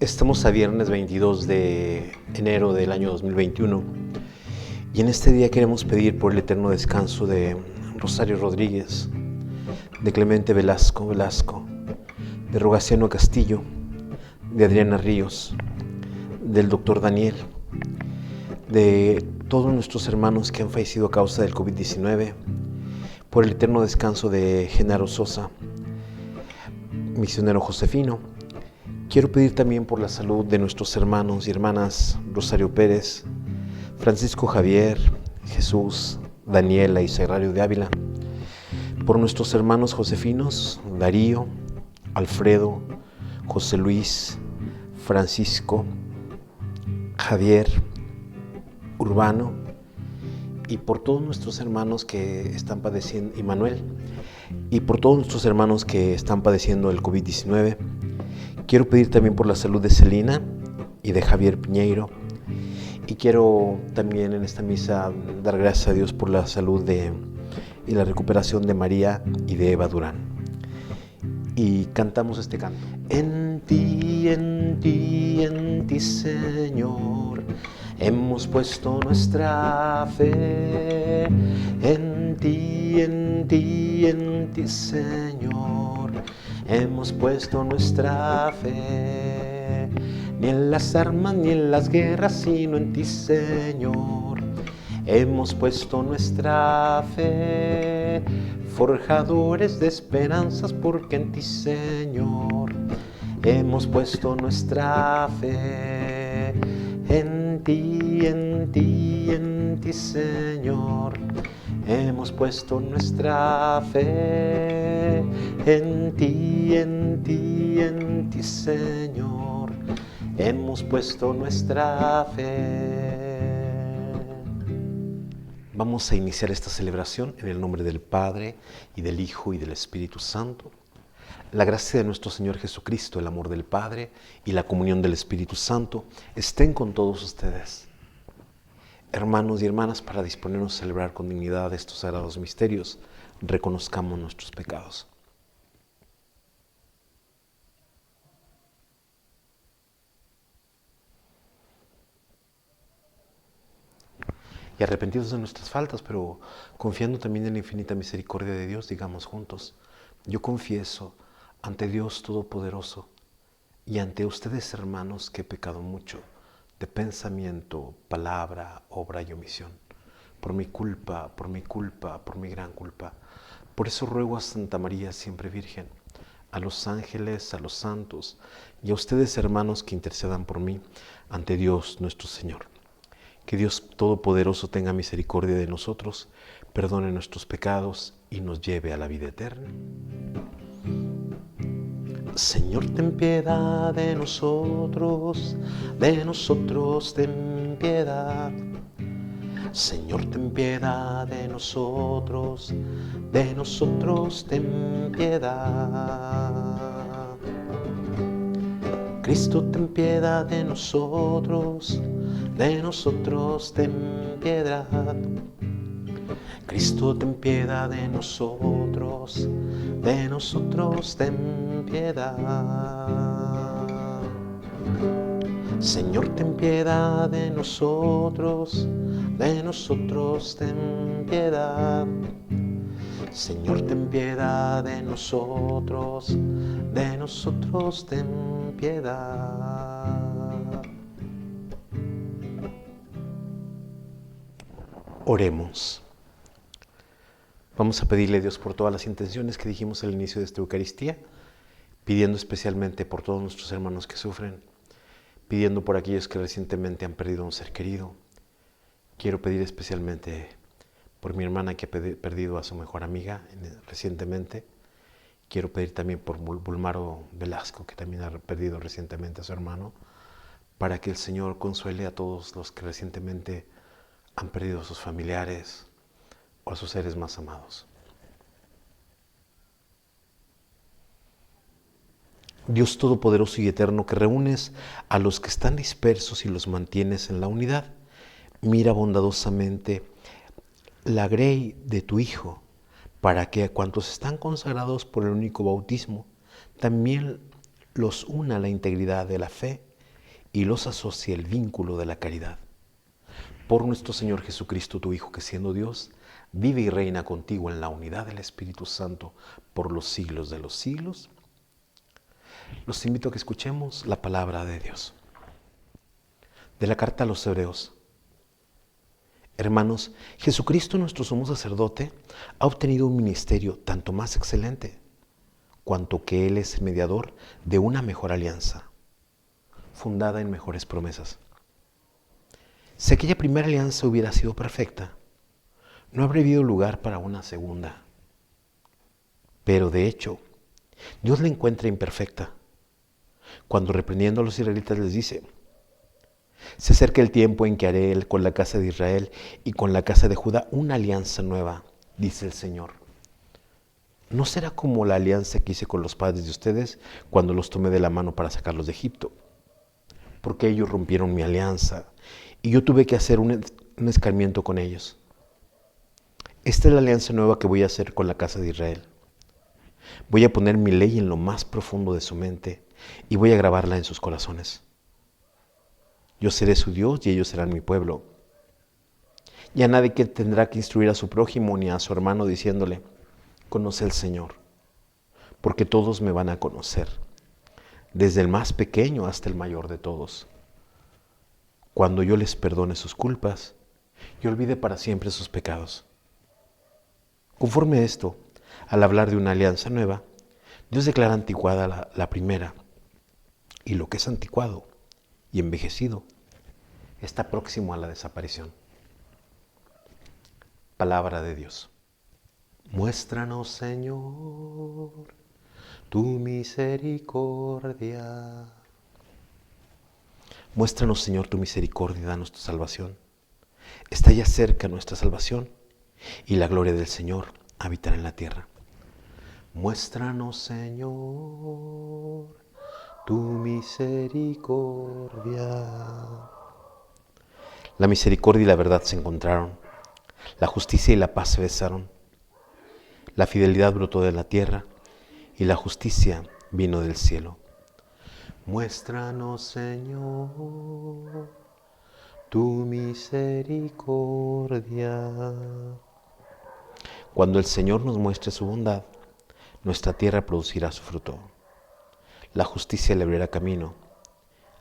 Estamos a viernes 22 de enero del año 2021 y en este día queremos pedir por el eterno descanso de Rosario Rodríguez, de Clemente Velasco, de Rogaciano Castillo, de Adriana Ríos, del doctor Daniel, de todos nuestros hermanos que han fallecido a causa del COVID-19, por el eterno descanso de Genaro Sosa, misionero josefino. Quiero pedir también por la salud de nuestros hermanos y hermanas Rosario Pérez, Francisco Javier, Jesús, Daniela y Sagrario de Ávila, por nuestros hermanos josefinos, Darío, Alfredo, José Luis, Francisco, Javier, Urbano, y por todos nuestros hermanos que están padeciendo, y Manuel, y por todos nuestros hermanos que están padeciendo el COVID-19. Quiero pedir también por la salud de Celina y de Javier Piñeiro. Y quiero también en esta misa dar gracias a Dios por la salud y la recuperación de María y de Eva Durán. Y cantamos este canto. En ti, Señor, hemos puesto nuestra fe. En ti, Señor, hemos puesto nuestra fe. Ni en las armas ni en las guerras, sino en ti, Señor, hemos puesto nuestra fe. Forjadores de esperanzas, porque en ti, Señor, hemos puesto nuestra fe. En ti, Señor, hemos puesto nuestra fe. En ti, Señor, hemos puesto nuestra fe. Vamos a iniciar esta celebración en el nombre del Padre, y del Hijo, y del Espíritu Santo. La gracia de nuestro Señor Jesucristo, el amor del Padre y la comunión del Espíritu Santo estén con todos ustedes. Hermanos y hermanas, para disponernos a celebrar con dignidad estos sagrados misterios, reconozcamos nuestros pecados. Y arrepentidos de nuestras faltas, pero confiando también en la infinita misericordia de Dios, digamos juntos: yo confieso ante Dios Todopoderoso y ante ustedes, hermanos, que he pecado mucho de pensamiento, palabra, obra y omisión, por mi culpa, por mi gran culpa. Por eso ruego a Santa María, siempre Virgen, a los ángeles, a los santos y a ustedes, hermanos, que intercedan por mí ante Dios nuestro Señor. Que Dios Todopoderoso tenga misericordia de nosotros, perdone nuestros pecados y nos lleve a la vida eterna. Señor, ten piedad de nosotros ten piedad. Señor, ten piedad de nosotros ten piedad. Cristo, ten piedad de nosotros ten piedad. Cristo, ten piedad de nosotros ten piedad. Señor, ten piedad de nosotros ten piedad. Señor, ten piedad de nosotros ten piedad. Oremos. Vamos a pedirle a Dios por todas las intenciones que dijimos al inicio de esta Eucaristía, pidiendo especialmente por todos nuestros hermanos que sufren, pidiendo por aquellos que recientemente han perdido a un ser querido. Quiero pedir especialmente por mi hermana que ha perdido a su mejor amiga recientemente. Quiero pedir también por Bulmaro Velasco, que también ha perdido recientemente a su hermano, para que el Señor consuele a todos los que recientemente han perdido a sus familiares o a sus seres más amados. Dios Todopoderoso y Eterno, que reúnes a los que están dispersos y los mantienes en la unidad, mira bondadosamente la grey de tu Hijo, para que a cuantos están consagrados por el único bautismo, también los una la integridad de la fe y los asocia el vínculo de la caridad. Por nuestro Señor Jesucristo, tu Hijo, que siendo Dios, vive y reina contigo en la unidad del Espíritu Santo por los siglos de los siglos. Los invito a que escuchemos la palabra de Dios. De la carta a los Hebreos. Hermanos, Jesucristo, nuestro sumo sacerdote, ha obtenido un ministerio tanto más excelente, cuanto que Él es el mediador de una mejor alianza, fundada en mejores promesas. Si aquella primera alianza hubiera sido perfecta, no habría habido lugar para una segunda. Pero de hecho, Dios la encuentra imperfecta, cuando reprendiendo a los israelitas les dice: se acerca el tiempo en que haré con la casa de Israel y con la casa de Judá una alianza nueva, dice el Señor. No será como la alianza que hice con los padres de ustedes cuando los tomé de la mano para sacarlos de Egipto, porque ellos rompieron mi alianza y yo tuve que hacer un escarmiento con ellos. Esta es la alianza nueva que voy a hacer con la casa de Israel. Voy a poner mi ley en lo más profundo de su mente y voy a grabarla en sus corazones. Yo seré su Dios y ellos serán mi pueblo. Ya nadie que tendrá que instruir a su prójimo ni a su hermano diciéndole: conoce al Señor, porque todos me van a conocer, desde el más pequeño hasta el mayor de todos. Cuando yo les perdone sus culpas y olvide para siempre sus pecados. Conforme a esto, al hablar de una alianza nueva, Dios declara anticuada la primera, y lo que es anticuado y envejecido está próximo a la desaparición. Palabra de Dios. Muéstranos, Señor, tu misericordia. Muéstranos, Señor, tu misericordia, danos tu salvación. Está ya cerca nuestra salvación y la gloria del Señor habitará en la tierra. Muéstranos, Señor, tu misericordia. La misericordia y la verdad se encontraron, la justicia y la paz se besaron, la fidelidad brotó de la tierra y la justicia vino del cielo. Muéstranos, Señor, tu misericordia. Cuando el Señor nos muestre su bondad, nuestra tierra producirá su fruto. La justicia le abrirá camino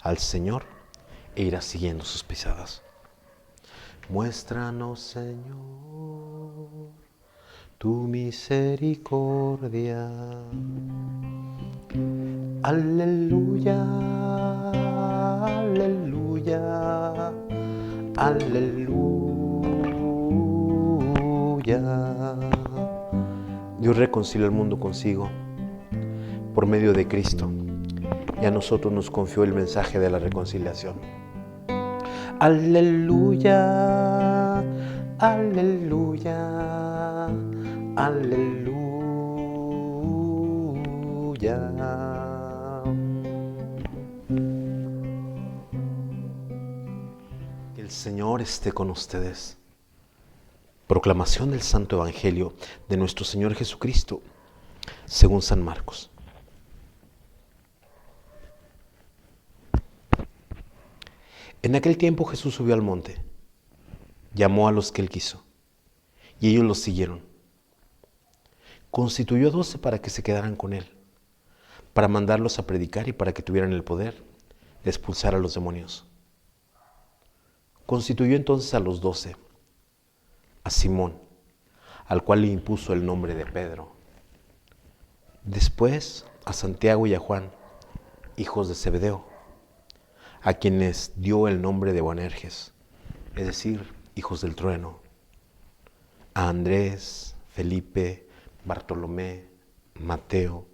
al Señor e irá siguiendo sus pisadas. Muéstranos, Señor, tu misericordia. Aleluya, aleluya, aleluya. Dios reconcilió el mundo consigo por medio de Cristo, y a nosotros nos confió el mensaje de la reconciliación. Aleluya, aleluya, aleluya. Que el Señor esté con ustedes. Proclamación del Santo Evangelio de nuestro Señor Jesucristo, según San Marcos. En aquel tiempo Jesús subió al monte, llamó a los que él quiso, y ellos los siguieron. Constituyó 12 para que se quedaran con él, para mandarlos a predicar y para que tuvieran el poder de expulsar a los demonios. Constituyó entonces a los 12, a Simón, al cual le impuso el nombre de Pedro. Después a Santiago y a Juan, hijos de Zebedeo, a quienes dio el nombre de Boanerges, es decir, hijos del trueno. A Andrés, Felipe, Bartolomé, Mateo,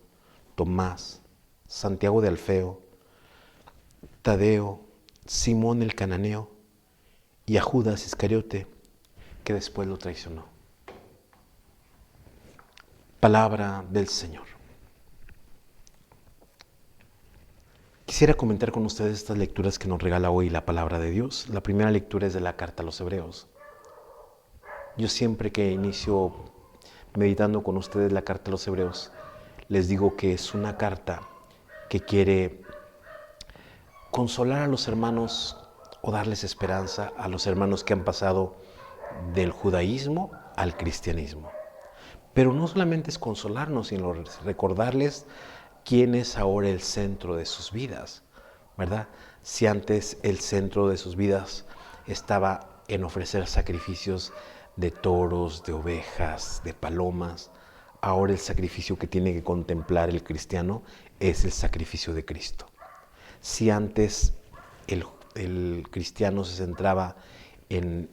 Tomás, Santiago de Alfeo, Tadeo, Simón el cananeo y a Judas Iscariote, que después lo traicionó. Palabra del Señor. Quisiera comentar con ustedes estas lecturas que nos regala hoy la palabra de Dios. La primera lectura es de la carta a los Hebreos. Yo siempre que inicio meditando con ustedes la carta a los Hebreos, les digo que es una carta que quiere consolar a los hermanos o darles esperanza a los hermanos que han pasado del judaísmo al cristianismo. Pero no solamente es consolarnos, sino recordarles quién es ahora el centro de sus vidas, ¿verdad? Si antes el centro de sus vidas estaba en ofrecer sacrificios de toros, de ovejas, de palomas, ahora el sacrificio que tiene que contemplar el cristiano es el sacrificio de Cristo. Si antes el cristiano se centraba en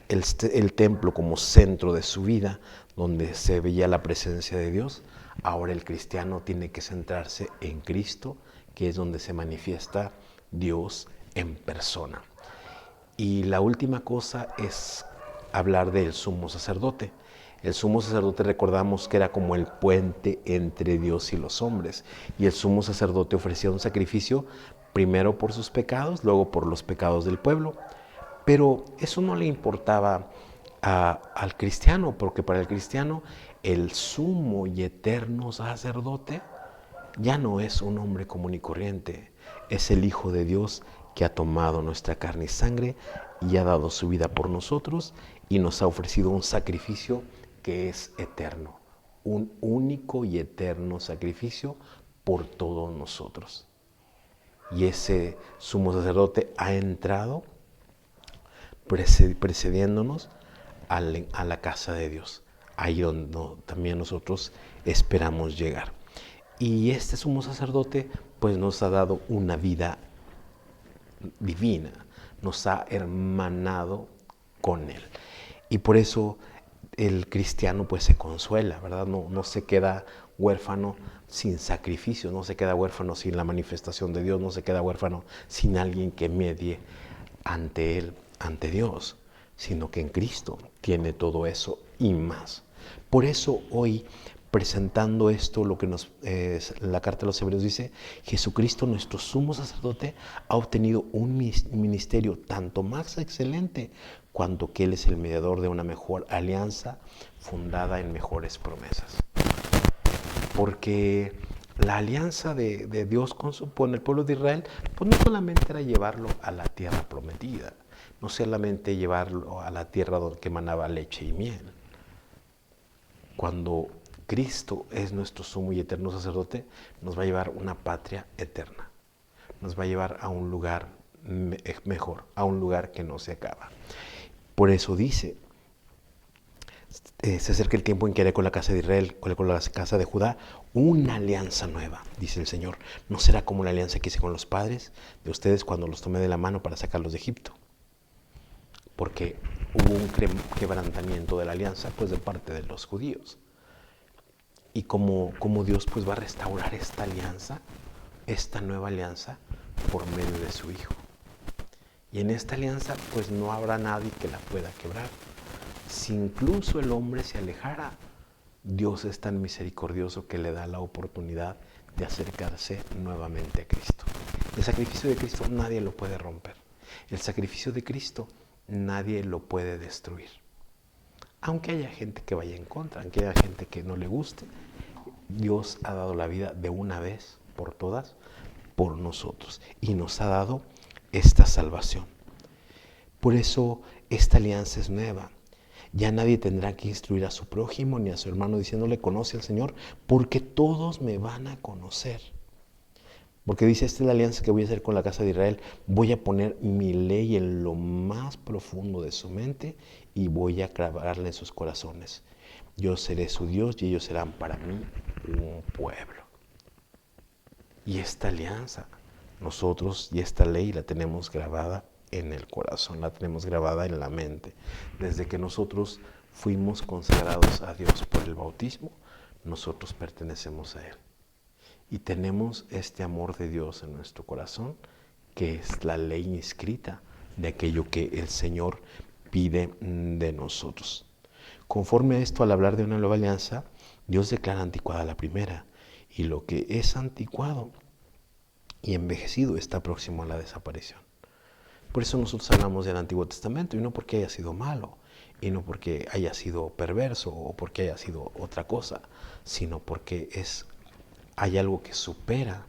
el templo como centro de su vida, donde se veía la presencia de Dios, ahora el cristiano tiene que centrarse en Cristo, que es donde se manifiesta Dios en persona. Y la última cosa es hablar del sumo sacerdote. El sumo sacerdote, recordamos que era como el puente entre Dios y los hombres. Y el sumo sacerdote ofrecía un sacrificio primero por sus pecados, luego por los pecados del pueblo. Pero eso no le importaba al cristiano, porque para el cristiano el sumo y eterno sacerdote ya no es un hombre común y corriente, es el Hijo de Dios que ha tomado nuestra carne y sangre y ha dado su vida por nosotros y nos ha ofrecido un sacrificio que es eterno, un único y eterno sacrificio por todos nosotros. Y ese sumo sacerdote ha entrado precediéndonos a la casa de Dios, ahí donde también nosotros esperamos llegar. Y este sumo sacerdote pues nos ha dado una vida divina, nos ha hermanado con Él. Y por eso el cristiano pues se consuela, ¿verdad? No se queda huérfano sin sacrificio, no se queda huérfano sin la manifestación de Dios, no se queda huérfano sin alguien que medie ante Él, ante Dios, sino que en Cristo tiene todo eso y más. Por eso hoy, presentando esto, lo que la carta de los Hebreos dice, Jesucristo, nuestro sumo sacerdote, ha obtenido un ministerio tanto más excelente cuanto que Él es el mediador de una mejor alianza fundada en mejores promesas. Porque la alianza de Dios con el pueblo de Israel, pues no solamente era llevarlo a la tierra prometida, no solamente llevarlo a la tierra que emanaba leche y miel. Cuando Cristo es nuestro sumo y eterno sacerdote, nos va a llevar a una patria eterna, nos va a llevar a un lugar mejor, a un lugar que no se acaba. Por eso dice, se acerca el tiempo en que haré con la casa de Israel, con la casa de Judá, una alianza nueva, dice el Señor. No será como la alianza que hice con los padres de ustedes cuando los tomé de la mano para sacarlos de Egipto. Porque hubo un quebrantamiento de la alianza pues de parte de los judíos. Y como Dios pues va a restaurar esta alianza, esta nueva alianza, por medio de su Hijo. Y en esta alianza pues no habrá nadie que la pueda quebrar. Si incluso el hombre se alejara, Dios es tan misericordioso que le da la oportunidad de acercarse nuevamente a Cristo. El sacrificio de Cristo nadie lo puede romper. El sacrificio de Cristo nadie lo puede destruir. Aunque haya gente que vaya en contra, aunque haya gente que no le guste, Dios ha dado la vida de una vez por todas por nosotros y nos ha dado esta salvación. Por eso esta alianza es nueva. Ya nadie tendrá que instruir a su prójimo ni a su hermano diciéndole conoce al Señor, porque todos me van a conocer. Porque dice, esta es la alianza que voy a hacer con la casa de Israel. Voy a poner mi ley en lo más profundo de su mente y voy a clavarla en sus corazones. Yo seré su Dios y ellos serán para mí un pueblo. Y esta alianza, nosotros y esta ley la tenemos grabada en el corazón, la tenemos grabada en la mente. Desde que nosotros fuimos consagrados a Dios por el bautismo, nosotros pertenecemos a Él. Y tenemos este amor de Dios en nuestro corazón, que es la ley inscrita de aquello que el Señor pide de nosotros. Conforme a esto, al hablar de una nueva alianza, Dios declara anticuada la primera, y lo que es anticuado y envejecido está próximo a la desaparición. Por eso nosotros hablamos del Antiguo Testamento, y no porque haya sido malo, y no porque haya sido perverso o porque haya sido otra cosa, sino porque hay algo que supera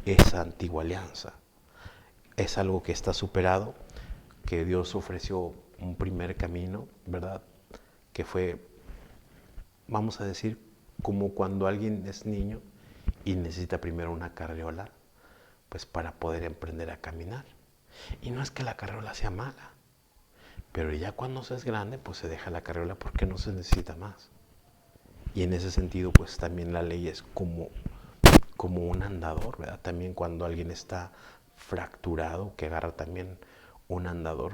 esa antigua alianza. es algo que está superado, que Dios ofreció un primer camino, ¿verdad? Que fue, vamos a decir, como cuando alguien es niño y necesita primero una carriola, pues para poder emprender a caminar. Y no es que la carriola sea mala, pero ya cuando se es grande, pues se deja la carriola porque no se necesita más. Y en ese sentido, pues también la ley es como un andador, ¿verdad? También cuando alguien está fracturado, que agarra también un andador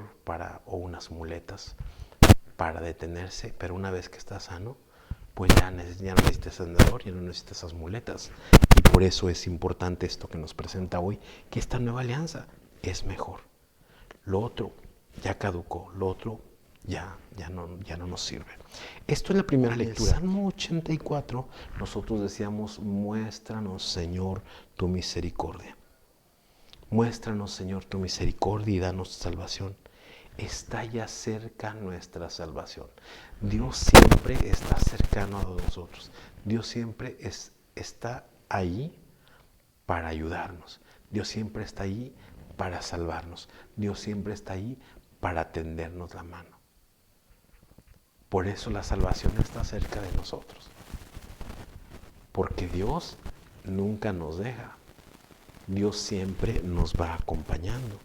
o unas muletas para detenerse, pero una vez que está sano, pues ya no necesitas andador, ya no necesitas esas muletas. Y por eso es importante esto que nos presenta hoy, que esta nueva alianza es mejor. Lo otro ya caducó, lo otro ya no nos sirve. Esto es la primera lectura. En el Salmo 84 nosotros decíamos, muéstranos, Señor, tu misericordia. Muéstranos, Señor, tu misericordia y danos salvación. Está ya cerca nuestra salvación. Dios siempre está cercano a nosotros. Dios siempre está ahí para ayudarnos. Dios siempre está ahí para salvarnos. Dios siempre está ahí para tendernos la mano. Por eso la salvación está cerca de nosotros. Porque Dios nunca nos deja. Dios siempre nos va acompañando.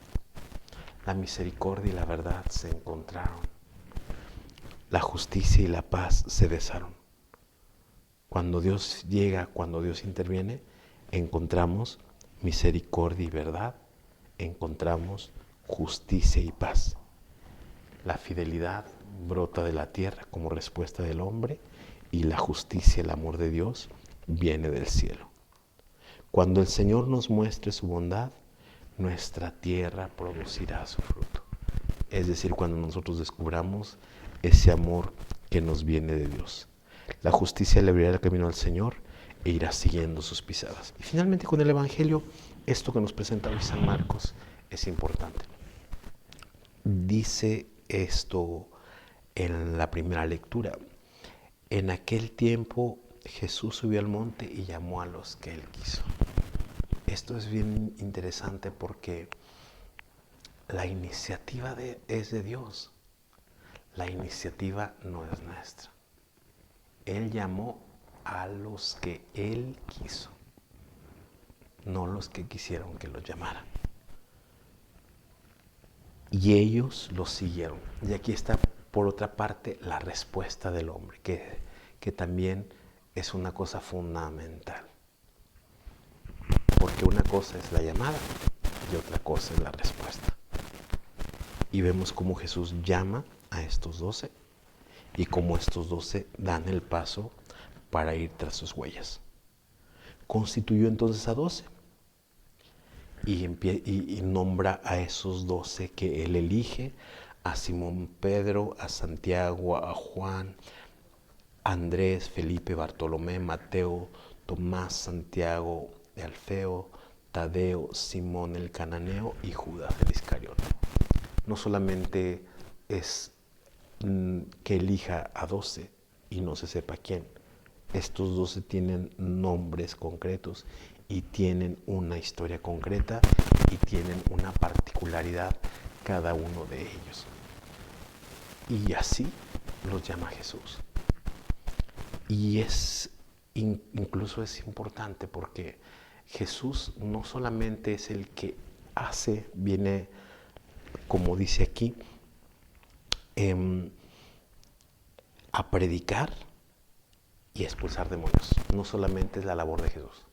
La misericordia y la verdad se encontraron. La justicia y la paz se besaron. Cuando Dios llega, cuando Dios interviene, encontramos misericordia y verdad, encontramos justicia y paz. La fidelidad brota de la tierra como respuesta del hombre y la justicia, el amor de Dios, viene del cielo. Cuando el Señor nos muestre su bondad, nuestra tierra producirá su fruto. Es decir, cuando nosotros descubramos ese amor que nos viene de Dios. La justicia le abrirá el camino al Señor e irá siguiendo sus pisadas. Y finalmente con el Evangelio, esto que nos presenta hoy San Marcos es importante. Dice esto en la primera lectura. En aquel tiempo Jesús subió al monte y llamó a los que él quiso. Esto es bien interesante porque la iniciativa es de Dios. La iniciativa no es nuestra. Él llamó a los que Él quiso, no los que quisieron que los llamara. Y ellos los siguieron. Y aquí está, por otra parte, la respuesta del hombre, que también es una cosa fundamental. Porque una cosa es la llamada y otra cosa es la respuesta. Y vemos cómo Jesús llama a estos 12 y cómo estos 12 dan el paso para ir tras sus huellas. Constituyó entonces a 12 y nombra a esos 12 que él elige, a Simón Pedro, a Santiago, a Juan, Andrés, Felipe, Bartolomé, Mateo, Tomás, Santiago de Alfeo, Tadeo, Simón el Cananeo y Judas el Iscariote. No solamente es que elija a 12 y no se sepa quién. Estos 12 tienen nombres concretos y tienen una historia concreta y tienen una particularidad cada uno de ellos. Y así los llama Jesús. Y incluso es importante porque Jesús no solamente es el que hace, viene, como dice aquí, a predicar y expulsar demonios. No solamente es la labor de Jesús.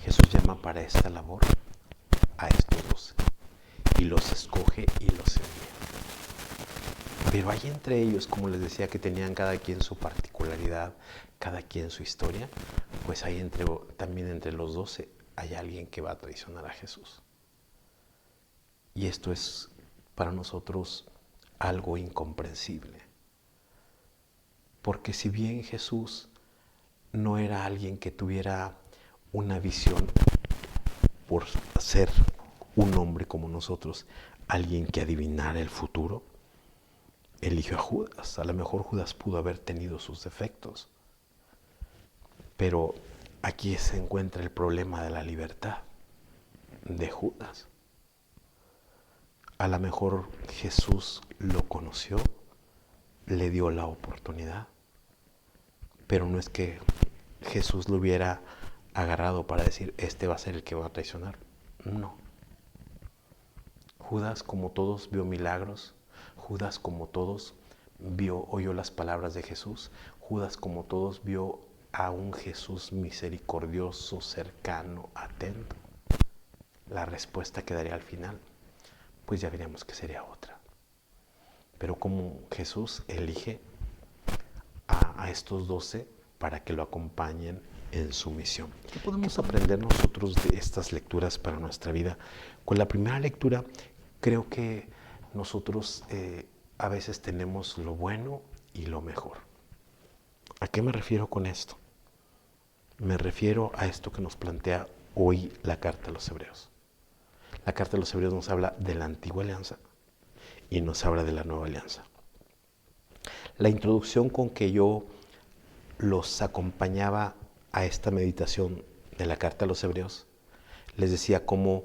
Jesús llama para esta labor a estos 12 y los escoge y los envía. Pero hay entre ellos, como les decía, que tenían cada quien su particularidad, cada quien su historia, pues hay también entre los 12 hay alguien que va a traicionar a Jesús. Y esto es para nosotros algo incomprensible. Porque si bien Jesús no era alguien que tuviera una visión por ser un hombre como nosotros, alguien que adivinara el futuro, eligió a Judas. A lo mejor Judas pudo haber tenido sus defectos, pero aquí se encuentra el problema de la libertad de Judas. A lo mejor Jesús lo conoció, le dio la oportunidad, pero no es que Jesús lo hubiera agarrado para decir, este va a ser el que va a traicionar. No. Judas, como todos, vio milagros. Judas, como todos, oyó las palabras de Jesús. Judas, como todos, vio a un Jesús misericordioso, cercano, atento. La respuesta que daría al final, pues ya veríamos que sería otra. Pero como Jesús elige a estos 12 para que lo acompañen en su misión. ¿Qué podemos aprender nosotros de estas lecturas para nuestra vida? Con la primera lectura, creo que nosotros a veces tenemos lo bueno y lo mejor. ¿A qué me refiero con esto? Me refiero a esto que nos plantea hoy la carta a los Hebreos. La carta a los Hebreos nos habla de la antigua alianza y nos habla de la nueva alianza. La introducción con que yo los acompañaba a esta meditación de la carta a los Hebreos, les decía cómo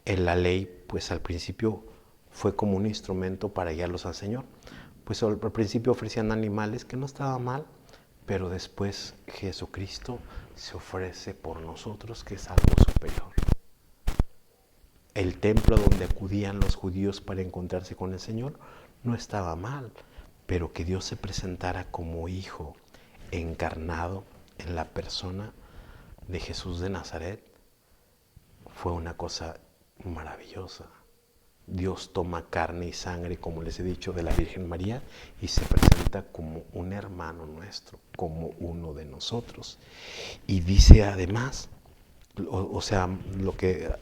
en la ley, pues al principio fue como un instrumento para guiarlos al Señor. Pues al principio ofrecían animales, que no estaba mal, pero después Jesucristo se ofrece por nosotros, que es algo superior. El templo donde acudían los judíos para encontrarse con el Señor no estaba mal, pero que Dios se presentara como hijo encarnado en la persona de Jesús de Nazaret fue una cosa maravillosa. Dios toma carne y sangre, como les he dicho, de la Virgen María y se presenta como un hermano nuestro, como uno de nosotros. Y dice además, o sea, lo que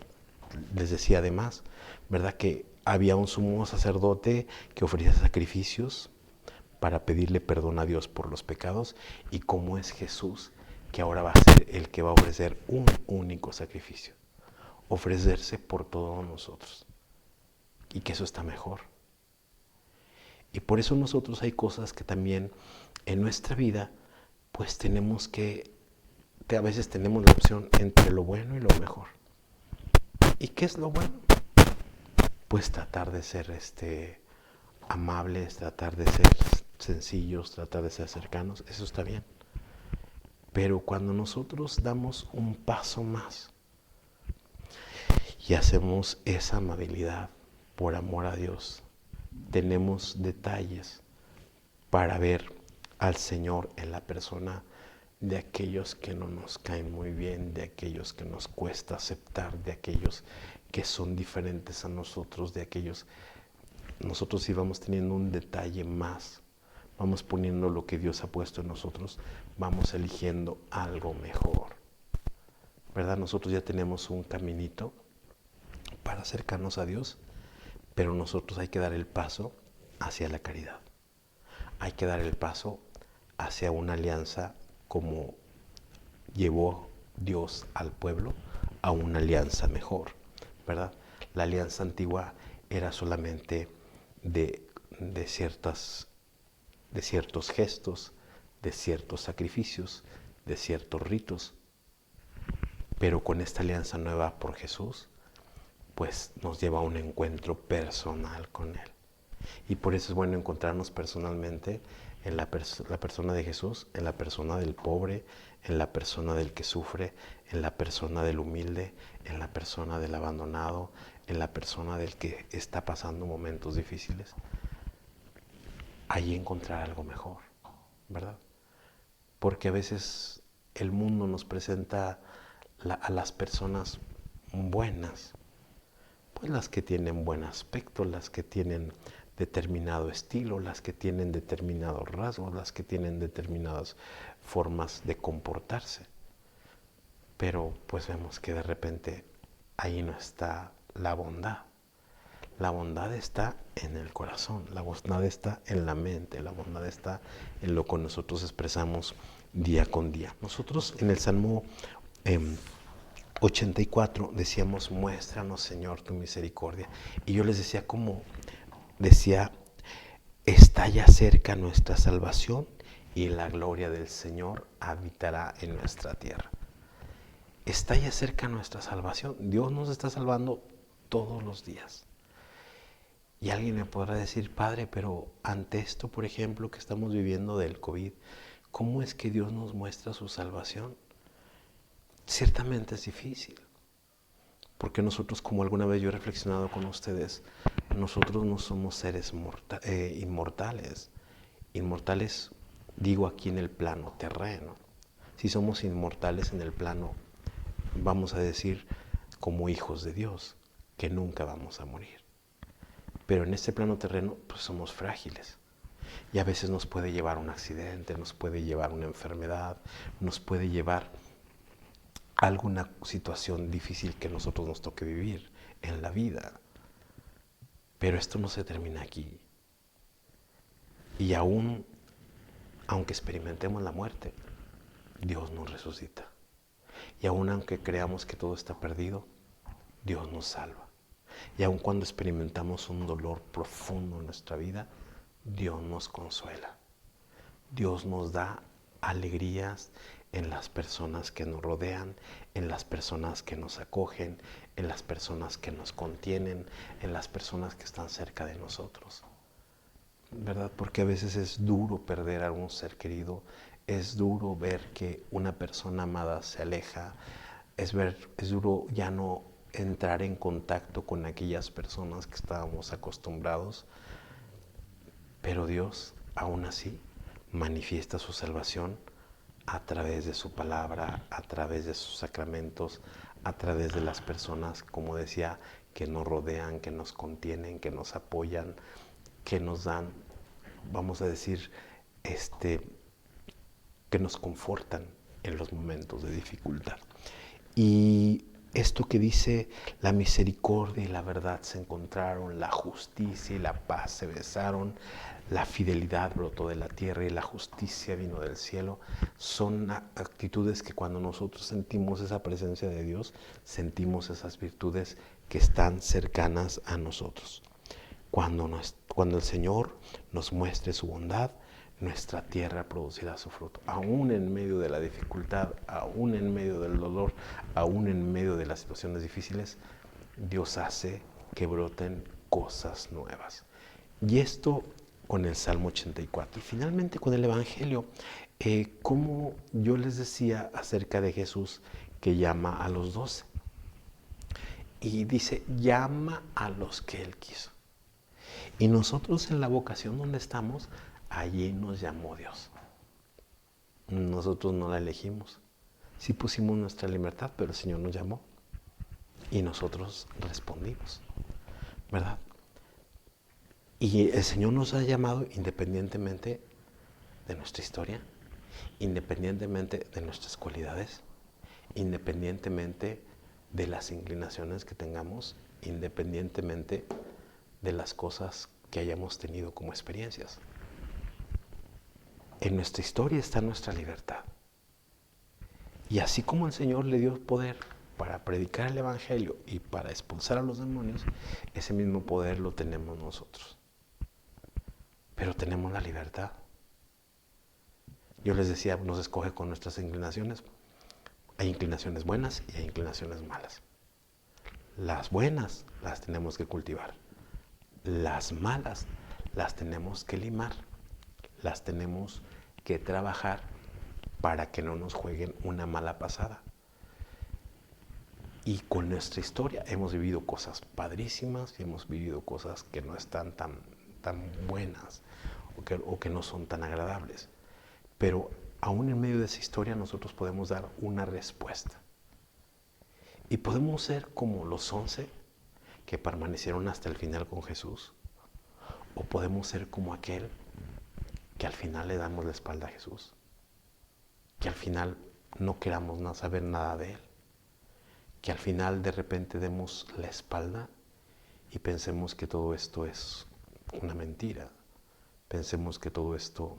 les decía además, ¿verdad? Que había un sumo sacerdote que ofrecía sacrificios para pedirle perdón a Dios por los pecados, y cómo es Jesús que ahora va a ser el que va a ofrecer un único sacrificio, ofrecerse por todos nosotros, y que eso está mejor. Y por eso nosotros hay cosas que también en nuestra vida pues tenemos que a veces tenemos la opción entre lo bueno y lo mejor. ¿Y qué es lo bueno? Pues tratar de ser amables, tratar de ser sencillos, tratar de ser cercanos, eso está bien. Pero cuando nosotros damos un paso más y hacemos esa amabilidad por amor a Dios, tenemos detalles para ver al Señor en la persona de aquellos que no nos caen muy bien, de aquellos que nos cuesta aceptar, de aquellos que son diferentes a nosotros, de aquellos. Nosotros sí vamos teniendo un detalle más, vamos poniendo lo que Dios ha puesto en nosotros, vamos eligiendo algo mejor, ¿verdad? Nosotros ya tenemos un caminito para acercarnos a Dios, pero nosotros hay que dar el paso hacia la caridad. Hay que dar el paso hacia una alianza como llevó Dios al pueblo a una alianza mejor, ¿verdad? La alianza antigua era solamente de ciertos gestos, de ciertos sacrificios, de ciertos ritos. Pero con esta alianza nueva por Jesús, pues nos lleva a un encuentro personal con Él. Y por eso es bueno encontrarnos personalmente en la persona de Jesús, en la persona del pobre, en la persona del que sufre, en la persona del humilde, en la persona del abandonado, en la persona del que está pasando momentos difíciles. Ahí encontrar algo mejor, ¿verdad? Porque a veces el mundo nos presenta a las personas buenas, pues las que tienen buen aspecto, las que tienen determinado estilo, las que tienen determinados rasgos, las que tienen determinadas formas de comportarse. Pero pues vemos que de repente ahí no está la bondad. La bondad está en el corazón, la bondad está en la mente, la bondad está en lo que nosotros expresamos día con día. Nosotros en el Salmo 84 decíamos, muéstranos, Señor, tu misericordia. Y yo les decía como, está ya cerca nuestra salvación y la gloria del Señor habitará en nuestra tierra. Está ya cerca nuestra salvación. Dios nos está salvando todos los días. Y alguien me podrá decir, Padre, pero ante esto, por ejemplo, que estamos viviendo del COVID, ¿cómo es que Dios nos muestra su salvación? Ciertamente es difícil, porque nosotros, como alguna vez yo he reflexionado con ustedes, nosotros no somos seres inmortales. Inmortales, digo, aquí en el plano terreno. Si somos inmortales en el plano, vamos a decir, como hijos de Dios, que nunca vamos a morir. Pero en este plano terreno, pues somos frágiles. Y a veces nos puede llevar un accidente, nos puede llevar una enfermedad, nos puede llevar alguna situación difícil que a nosotros nos toque vivir en la vida. Pero esto no se termina aquí. Y aún, aunque experimentemos la muerte, Dios nos resucita. Y aún aunque creamos que todo está perdido, Dios nos salva. Y aun cuando experimentamos un dolor profundo en nuestra vida, Dios nos consuela. Dios nos da alegrías en las personas que nos rodean, en las personas que nos acogen, en las personas que nos contienen, en las personas que están cerca de nosotros. ¿Verdad? Porque a veces es duro perder a un ser querido, es duro ver que una persona amada se aleja, es duro ya no entrar en contacto con aquellas personas que estábamos acostumbrados, pero Dios aún así manifiesta su salvación a través de su palabra, a través de sus sacramentos, a través de las personas, como decía, que nos rodean, que nos contienen, que nos apoyan, que nos dan, vamos a decir, que nos confortan en los momentos de dificultad. Y esto que dice, la misericordia y la verdad se encontraron, la justicia y la paz se besaron, la fidelidad brotó de la tierra y la justicia vino del cielo, son actitudes que cuando nosotros sentimos esa presencia de Dios, sentimos esas virtudes que están cercanas a nosotros. Cuando el Señor nos muestre su bondad, nuestra tierra producirá su fruto. Aún en medio de la dificultad, aún en medio del dolor, aún en medio de las situaciones difíciles, Dios hace que broten cosas nuevas. Y esto con el Salmo 84. Y finalmente con el Evangelio, como yo les decía acerca de Jesús que llama a los 12. Y dice, llama a los que Él quiso. Y nosotros en la vocación donde estamos, allí nos llamó Dios. Nosotros no la elegimos. Sí pusimos nuestra libertad, pero el Señor nos llamó. Y nosotros respondimos, ¿verdad? Y el Señor nos ha llamado independientemente de nuestra historia, independientemente de nuestras cualidades, independientemente de las inclinaciones que tengamos, independientemente de las cosas que hayamos tenido como experiencias. En nuestra historia está nuestra libertad. Y así como el Señor le dio poder para predicar el Evangelio y para expulsar a los demonios, ese mismo poder lo tenemos nosotros. Pero tenemos la libertad. Yo les decía, nos escoge con nuestras inclinaciones. Hay inclinaciones buenas y hay inclinaciones malas. Las buenas las tenemos que cultivar. Las malas las tenemos que limar. Las tenemos que trabajar para que no nos jueguen una mala pasada. Y con nuestra historia hemos vivido cosas padrísimas y hemos vivido cosas que no están tan buenas o que no son tan agradables. Pero aún en medio de esa historia nosotros podemos dar una respuesta. Y podemos ser como los 11 que permanecieron hasta el final con Jesús. O podemos ser como aquel que al final le damos la espalda a Jesús. Que al final no queramos saber nada de Él. Que al final de repente demos la espalda y pensemos que todo esto es una mentira. Pensemos que todo esto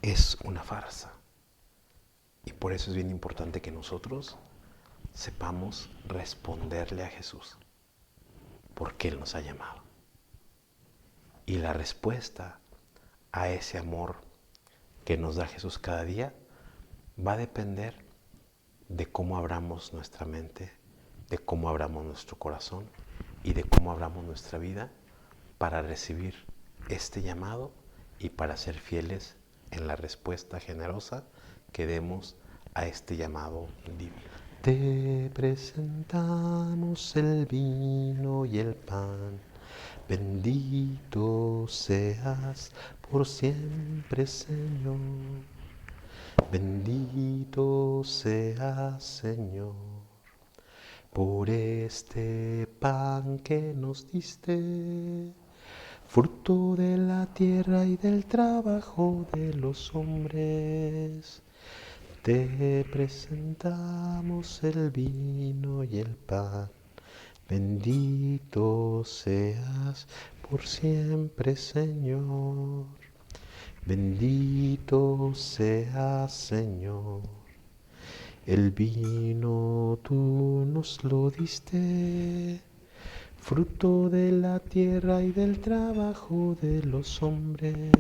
es una farsa. Y por eso es bien importante que nosotros sepamos responderle a Jesús, porque Él nos ha llamado. Y la respuesta a ese amor que nos da Jesús cada día va a depender de cómo abramos nuestra mente, de cómo abramos nuestro corazón y de cómo abramos nuestra vida para recibir este llamado y para ser fieles en la respuesta generosa que demos a este llamado divino. Te presentamos el vino y el pan, bendito seas por siempre, Señor. Bendito seas, Señor, por este pan que nos diste, fruto de la tierra y del trabajo de los hombres. Te presentamos el vino y el pan, bendito seas por siempre, Señor. Bendito seas, Señor. El vino tú nos lo diste, fruto de la tierra y del trabajo de los hombres.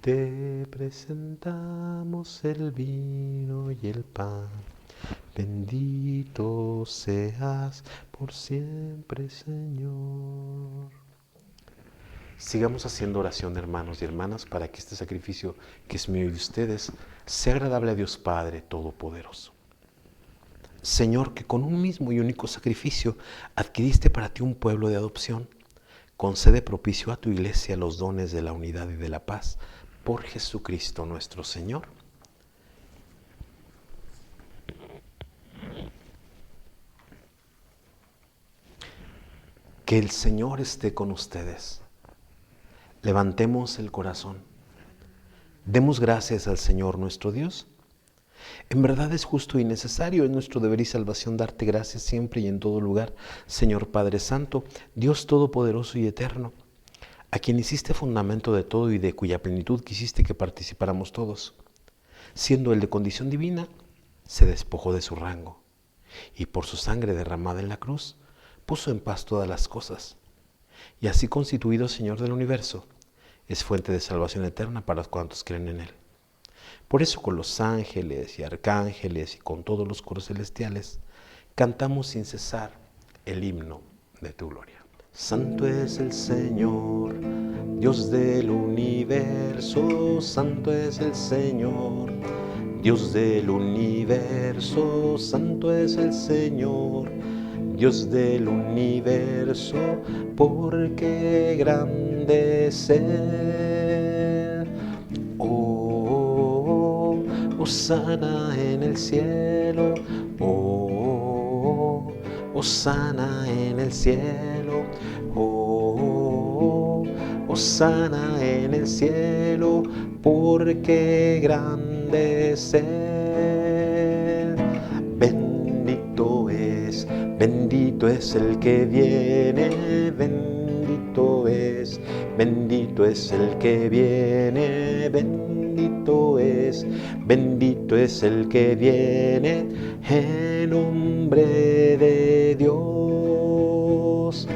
Te presentamos el vino y el pan, bendito seas por siempre, Señor. Sigamos haciendo oración, hermanos y hermanas, para que este sacrificio que es mío y de ustedes sea agradable a Dios Padre Todopoderoso. Señor, que con un mismo y único sacrificio adquiriste para ti un pueblo de adopción, concede propicio a tu iglesia los dones de la unidad y de la paz, por Jesucristo nuestro Señor. Que el Señor esté con ustedes. Levantemos el corazón. Demos gracias al Señor nuestro Dios. En verdad es justo y necesario, es nuestro deber y salvación darte gracias siempre y en todo lugar, Señor Padre Santo, Dios Todopoderoso y Eterno, a quien hiciste fundamento de todo y de cuya plenitud quisiste que participáramos todos. Siendo Él de condición divina, se despojó de su rango, y por su sangre derramada en la cruz, puso en paz todas las cosas. Y así constituido Señor del universo, es fuente de salvación eterna para cuantos creen en Él. Por eso con los ángeles y arcángeles y con todos los coros celestiales, cantamos sin cesar el himno de tu gloria. Santo es el Señor, Dios del universo, santo es el Señor, Dios del universo, santo es el Señor, Dios del universo, porque grande es Él. Oh, hosana en el cielo, oh, hosana en el cielo, oh, hosana en el cielo, porque grande es Él. Bendito es el que viene, bendito es el que viene, bendito es el que viene, en nombre de Dios.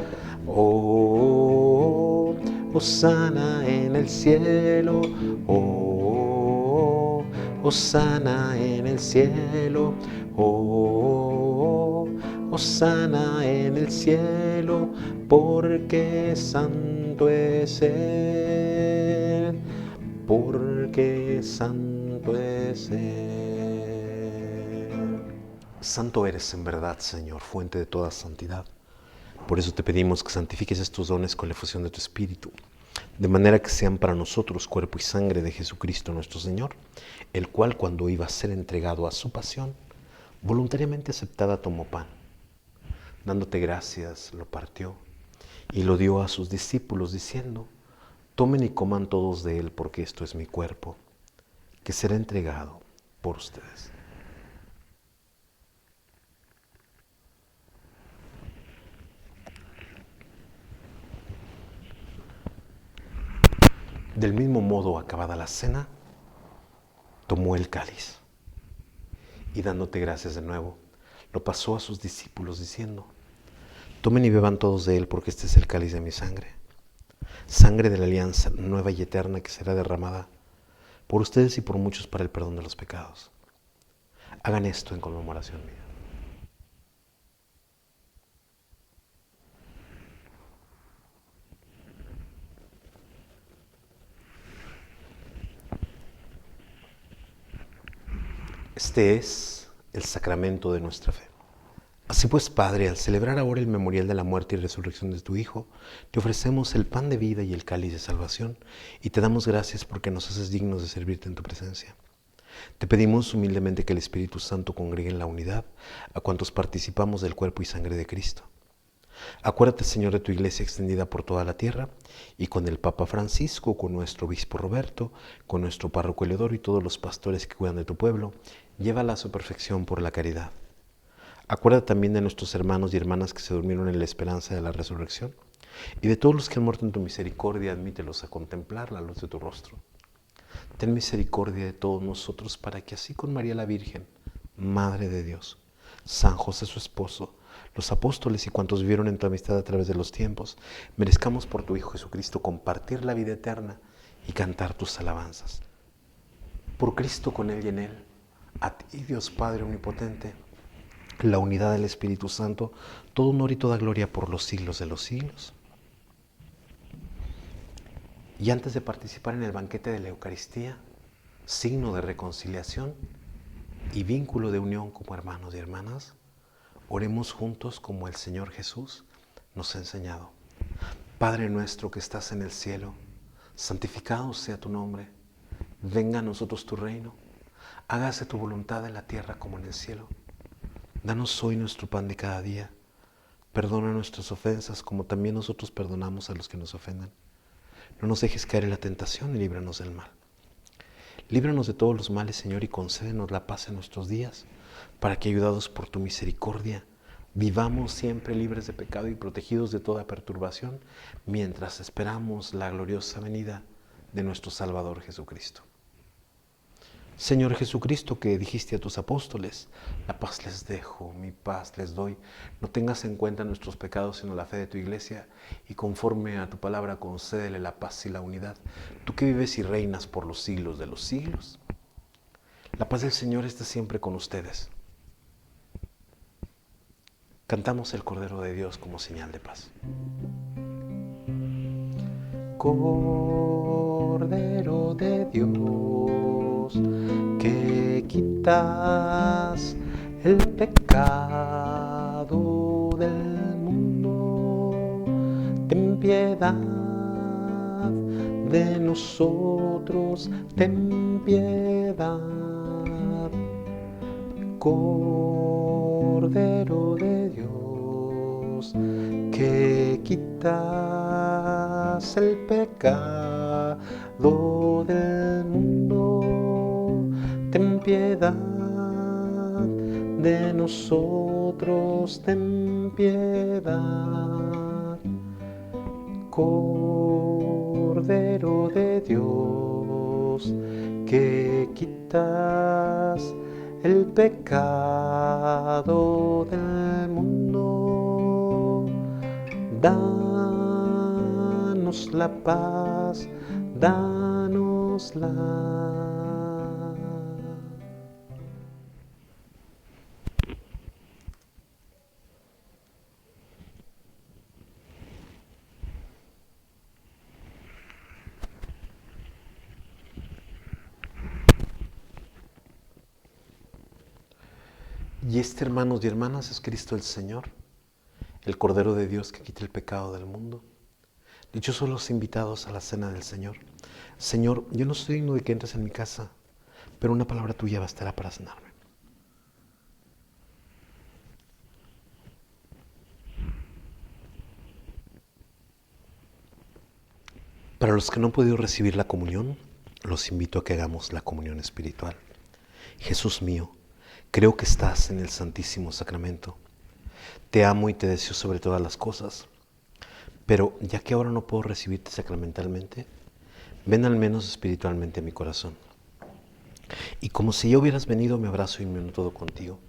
Oh, hosana en el cielo, oh, hosana en el cielo, oh, hosana en el cielo, porque santo es Él, porque santo es Él. Santo eres en verdad, Señor, fuente de toda santidad. Por eso te pedimos que santifiques estos dones con la efusión de tu Espíritu, de manera que sean para nosotros cuerpo y sangre de Jesucristo nuestro Señor, el cual cuando iba a ser entregado a su pasión, voluntariamente aceptada tomó pan. Dándote gracias, lo partió y lo dio a sus discípulos, diciendo: tomen y coman todos de él, porque esto es mi cuerpo, que será entregado por ustedes. Del mismo modo, acabada la cena, tomó el cáliz y dándote gracias de nuevo, lo pasó a sus discípulos diciendo: tomen y beban todos de él, porque este es el cáliz de mi sangre, sangre de la alianza nueva y eterna que será derramada por ustedes y por muchos para el perdón de los pecados. Hagan esto en conmemoración mía. Este es el sacramento de nuestra fe. Así pues, Padre, al celebrar ahora el memorial de la muerte y resurrección de tu Hijo, te ofrecemos el pan de vida y el cáliz de salvación, y te damos gracias porque nos haces dignos de servirte en tu presencia. Te pedimos humildemente que el Espíritu Santo congregue en la unidad a cuantos participamos del cuerpo y sangre de Cristo. Acuérdate, Señor, de tu iglesia extendida por toda la tierra, y con el Papa Francisco, con nuestro obispo Roberto, con nuestro párroco Eleodoro y todos los pastores que cuidan de tu pueblo, llévala a su perfección por la caridad. Acuérdate también de nuestros hermanos y hermanas que se durmieron en la esperanza de la resurrección, y de todos los que han muerto en tu misericordia, admítelos a contemplar la luz de tu rostro. Ten misericordia de todos nosotros para que así con María la Virgen, Madre de Dios, San José su esposo, los apóstoles y cuantos vivieron en tu amistad a través de los tiempos, merezcamos por tu Hijo Jesucristo compartir la vida eterna y cantar tus alabanzas. Por Cristo, con Él y en Él, a ti, Dios Padre Omnipotente, la unidad del Espíritu Santo, todo honor y toda gloria por los siglos de los siglos. Y antes de participar en el banquete de la Eucaristía, signo de reconciliación y vínculo de unión como hermanos y hermanas, oremos juntos como el Señor Jesús nos ha enseñado. Padre nuestro que estás en el cielo, santificado sea tu nombre. Venga a nosotros tu reino. Hágase tu voluntad en la tierra como en el cielo. Danos hoy nuestro pan de cada día. Perdona nuestras ofensas como también nosotros perdonamos a los que nos ofenden. No nos dejes caer en la tentación y líbranos del mal. Líbranos de todos los males, Señor, y concédenos la paz en nuestros días, para que, ayudados por tu misericordia, vivamos siempre libres de pecado y protegidos de toda perturbación, mientras esperamos la gloriosa venida de nuestro Salvador Jesucristo. Señor Jesucristo, que dijiste a tus apóstoles, la paz les dejo, mi paz les doy. No tengas en cuenta nuestros pecados, sino la fe de tu iglesia, y conforme a tu palabra concédele la paz y la unidad. Tú que vives y reinas por los siglos de los siglos. La paz del Señor esté siempre con ustedes. Cantamos el Cordero de Dios como señal de paz. Cordero de Dios, que quitas el pecado del mundo, ten piedad de nosotros, ten piedad. Cordero de Dios, que quitas el pecado del mundo, ten piedad de nosotros, ten piedad. Cordero de Dios, que quitas el pecado del mundo, danos la paz, danosla. Y este, hermanos y hermanas, es Cristo el Señor, el Cordero de Dios que quita el pecado del mundo. Dichosos los invitados a la cena del Señor. Señor, yo no soy digno de que entres en mi casa, pero una palabra tuya bastará para sanarme. Para los que no han podido recibir la comunión, los invito a que hagamos la comunión espiritual. Jesús mío, creo que estás en el Santísimo Sacramento. Te amo y te deseo sobre todas las cosas. Pero ya que ahora no puedo recibirte sacramentalmente, ven al menos espiritualmente a mi corazón. Y como si ya hubieras venido, me abrazo y me uno todo contigo.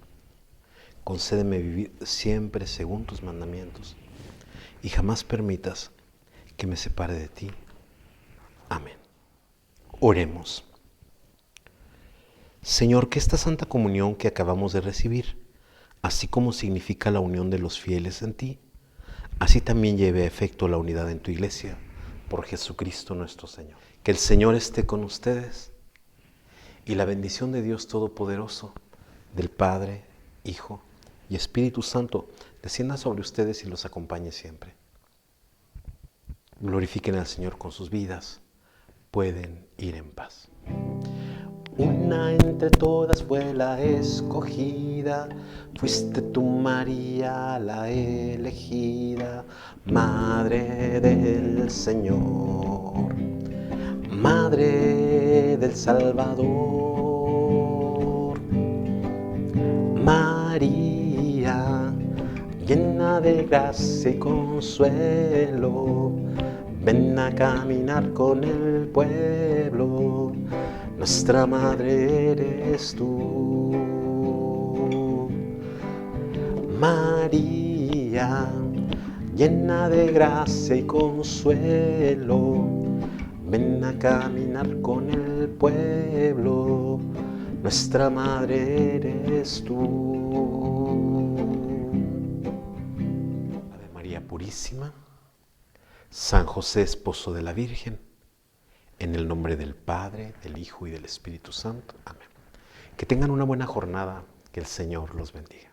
Concédeme vivir siempre según tus mandamientos y jamás permitas que me separe de ti. Amén. Oremos. Señor, que esta Santa Comunión que acabamos de recibir, así como significa la unión de los fieles en ti, así también lleve a efecto la unidad en tu iglesia, por Jesucristo nuestro Señor. Que el Señor esté con ustedes y la bendición de Dios Todopoderoso, del Padre, Hijo y Espíritu Santo, descienda sobre ustedes y los acompañe siempre. Glorifiquen al Señor con sus vidas. Pueden ir en paz. Una entre todas fue la escogida, fuiste tú, María, la elegida, Madre del Señor, Madre del Salvador. María, llena de gracia y consuelo, ven a caminar con el pueblo. Nuestra madre eres tú, María, llena de gracia y consuelo, ven a caminar con el pueblo. Nuestra madre eres tú. Ave María Purísima, San José, esposo de la Virgen, en el nombre del Padre, del Hijo y del Espíritu Santo. Amén. Que tengan una buena jornada. Que el Señor los bendiga.